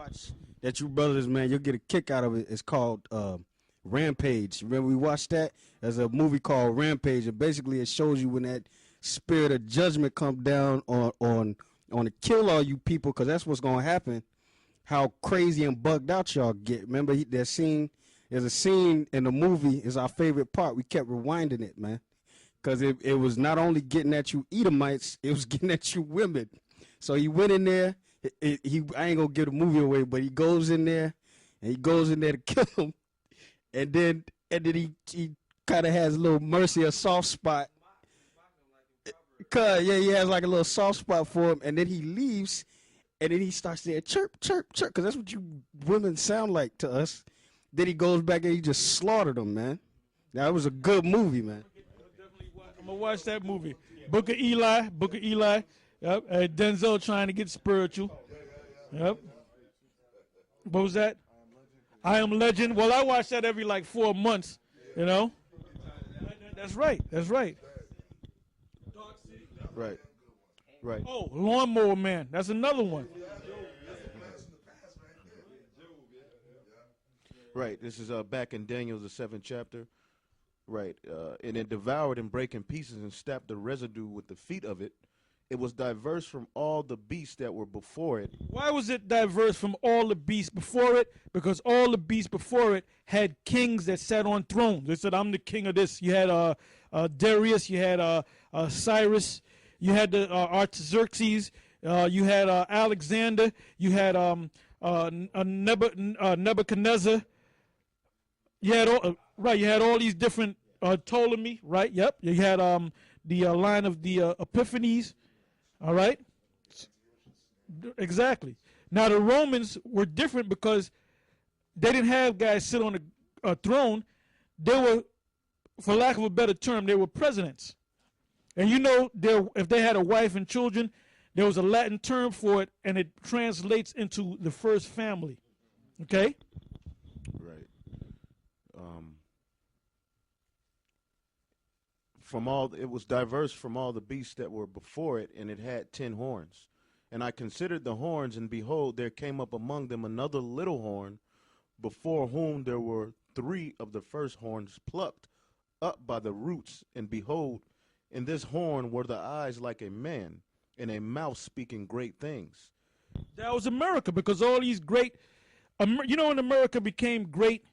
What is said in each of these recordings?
watch that you brothers, man, you'll get a kick out of it. It's called Rampage. Remember we watched that? There's a movie called Rampage, and basically it shows you when that spirit of judgment come down on to kill all you people, because that's what's gonna happen. How crazy and bugged out y'all get. Remember that scene? There's a scene in the movie. Is our favorite part. We kept rewinding it, man, because it was not only getting at you Edomites, it was getting at you women. So he went in there. I ain't gonna give the movie away, but he goes in there and he goes in there to kill him, and then he kind of has a little mercy, a soft spot. Cause yeah, he has like a little soft spot for him, and then he leaves, and then he starts saying chirp, chirp, chirp, because that's what you women sound like to us. Then he goes back and he just slaughtered them, man. That was a good movie, man. I'm gonna watch that movie. Book of Eli. Yep. Denzel trying to get spiritual. Yep. What was that? I Am Legend. Well, I watch that every like 4 months. You know. That's right. Right. Right. Oh, Lawnmower Man. That's another one. Right. This is back in Daniel, the 7th chapter. Right. And it devoured and brake in pieces and stamped the residue with the feet of it. It was diverse from all the beasts that were before it. Why was it diverse from all the beasts before it? Because all the beasts before it had kings that sat on thrones. They said, I'm the king of this. You had Darius. You had Cyrus. You had the Artaxerxes. You had Alexander. You had Nebuchadnezzar. You had right. You had all these different Ptolemy. Right. Yep. You had the line of the Epiphanes. All right. Exactly. Now the Romans were different because they didn't have guys sit on a throne. They were, for lack of a better term, they were presidents. And you know, if they had a wife and children, there was a Latin term for it, and it translates into the first family. Okay? Right. It was diverse from all the beasts that were before it, and it had 10 horns. And I considered the horns, and behold, there came up among them another little horn, before whom there were 3 of the first horns plucked up by the roots. And behold, in this horn were the eyes like a man, and a mouth speaking great things. That was America, because all these great, you know, when America became great,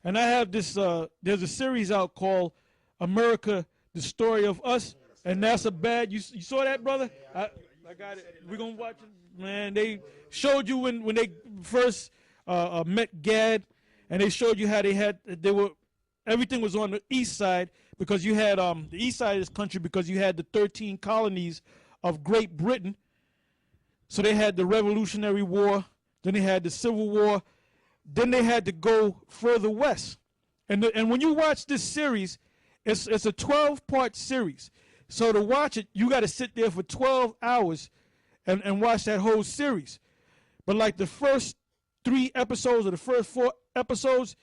and I have this, there's a series out called America, the Story of Us, and that's a bad, you saw that, brother? I got it. We're going to watch it. Man, they showed you when they first met Gad, and they showed you how everything was on the east side, because you had the east side of this country, because you had the 13 colonies of Great Britain. So they had the Revolutionary War, then they had the Civil War, then they had to go further west. And when you watch this series, it's a 12-part series. So to watch it, you got to sit there for 12 hours and watch that whole series. But like the first 3 episodes or the first 4 episodes,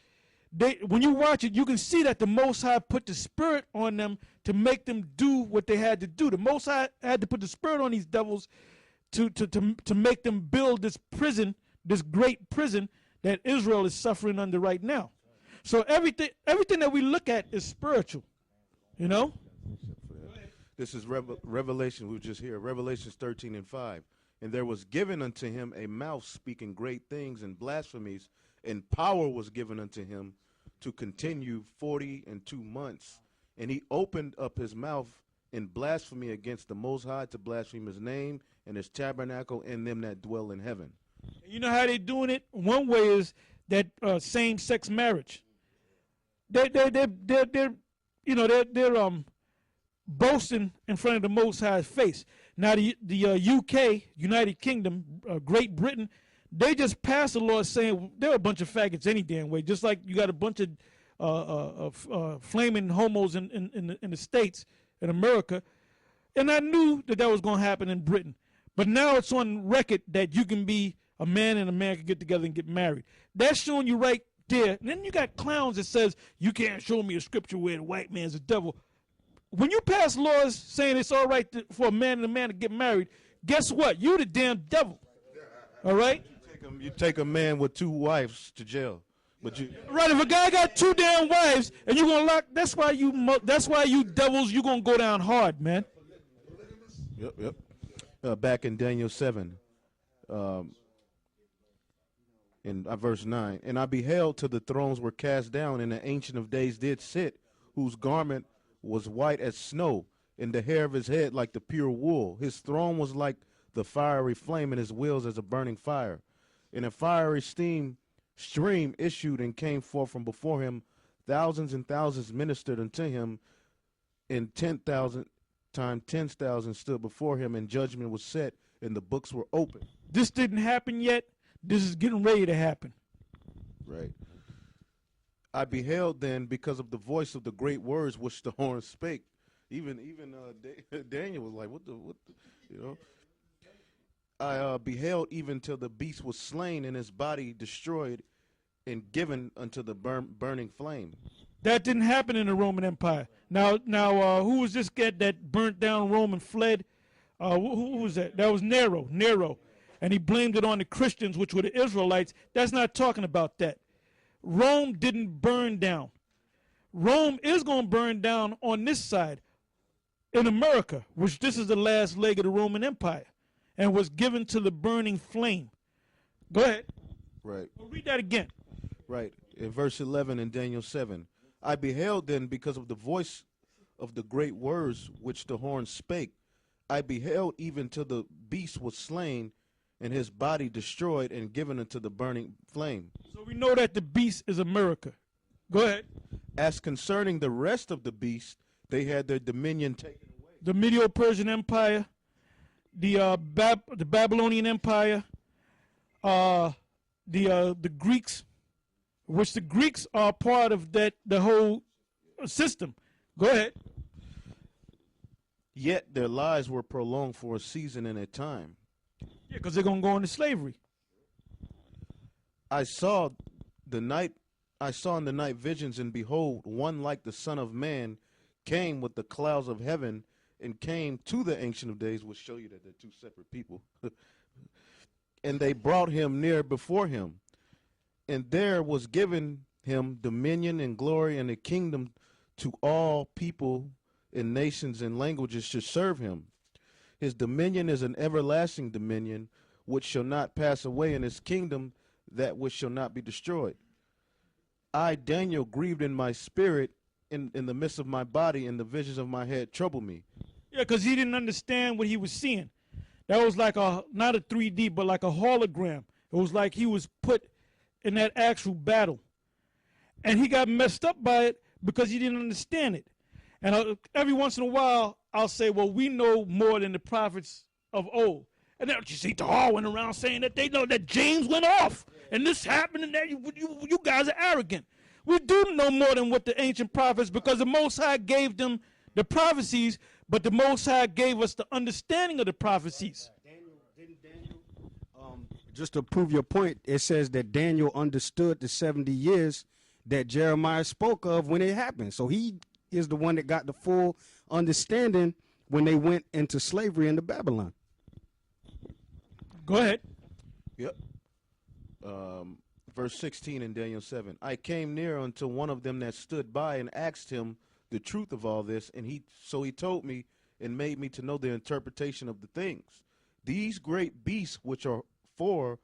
when you watch it, you can see that the Most High put the spirit on them to make them do what they had to do. The Most High had to put the spirit on these devils to make them build this prison, this great prison that Israel is suffering under right now. So everything that we look at is spiritual, you know? This is Revelation, we were just here, Revelations 13:5. And there was given unto him a mouth speaking great things and blasphemies, and power was given unto him to continue 42 months. And he opened up his mouth in blasphemy against the Most High, to blaspheme his name and his tabernacle and them that dwell in heaven. You know how they doing it? One way is that same-sex marriage. They're boasting in front of the Most High's face. Now the UK, United Kingdom, Great Britain, they just passed a law saying they're a bunch of faggots any damn way. Just like you got a bunch of flaming homos in the States, in America. And I knew that was going to happen in Britain. But now it's on record that you can be a man and a man can get together and get married. That's showing you right there. And then you got clowns that says, you can't show me a scripture where the white man's a devil. When you pass laws saying it's all right for a man and a man to get married, guess what? You the damn devil. All right? You take a man with 2 wives to jail, but you Right, if a guy got 2 damn wives and you gonna lock, that's why you devils, you gonna go down hard, man. Yep. Back in Daniel 7, in verse 9, and I beheld till the thrones were cast down, and the Ancient of Days did sit, whose garment was white as snow, and the hair of his head like the pure wool. His throne was like the fiery flame, and his wheels as a burning fire. And a fiery stream issued and came forth from before him. Thousands and thousands ministered unto him, and 10,000 times 10,000 stood before him, and judgment was set, and the books were open. This didn't happen yet. This is getting ready to happen. Right. I beheld then, because of the voice of the great words which the horn spake. Even Daniel was like, what the, you know. I beheld even till the beast was slain, and his body destroyed and given unto the burning flame. That didn't happen in the Roman Empire. Now, who was this guy that burnt down Rome and fled? Who was that? That was Nero. And he blamed it on the Christians, which were the Israelites. That's not talking about that. Rome didn't burn down. Rome is going to burn down on this side in America, which this is the last leg of the Roman Empire, and was given to the burning flame. Go ahead. Right. Well, read that again. Right. In verse 11 in Daniel 7, I beheld then, because of the voice of the great words which the horn spake, I beheld even till the beast was slain, and his body destroyed and given unto the burning flame. So we know that the beast is America. Go ahead. As concerning the rest of the beasts, they had their dominion taken away. The Medo-Persian Empire, the Babylonian Empire, the Greeks, which the Greeks are part of the whole system. Go ahead. Yet their lives were prolonged for a season and a time. Yeah, because they're going to go into slavery. I saw in the night visions, and behold, one like the Son of Man came with the clouds of heaven, and came to the Ancient of Days. Will show you that they're 2 separate people. And they brought him near before him. And there was given him dominion and glory and a kingdom, to all people and nations and languages should serve him. His dominion is an everlasting dominion, which shall not pass away, and his kingdom that which shall not be destroyed. I, Daniel, grieved in my spirit, in the midst of my body, and the visions of my head troubled me. Yeah, because he didn't understand what he was seeing. That was like not a 3D, but like a hologram. It was like he was put in that actual battle. And he got messed up by it because he didn't understand it. And every once in a while, I'll say, well, we know more than the prophets of old. And then you see Darwin around saying that they know that James went off and this happened and that you guys are arrogant. We do know more than what the ancient prophets, because the Most High gave them the prophecies, but the Most High gave us the understanding of the prophecies. Just to prove your point, it says that Daniel understood the 70 years that Jeremiah spoke of when it happened. So he is the one that got the full understanding when they went into slavery into Babylon. Go ahead. Yep. Verse 16 in Daniel 7. I came near unto one of them that stood by, and asked him the truth of all this, and he told me and made me to know the interpretation of the things. These great beasts which are 4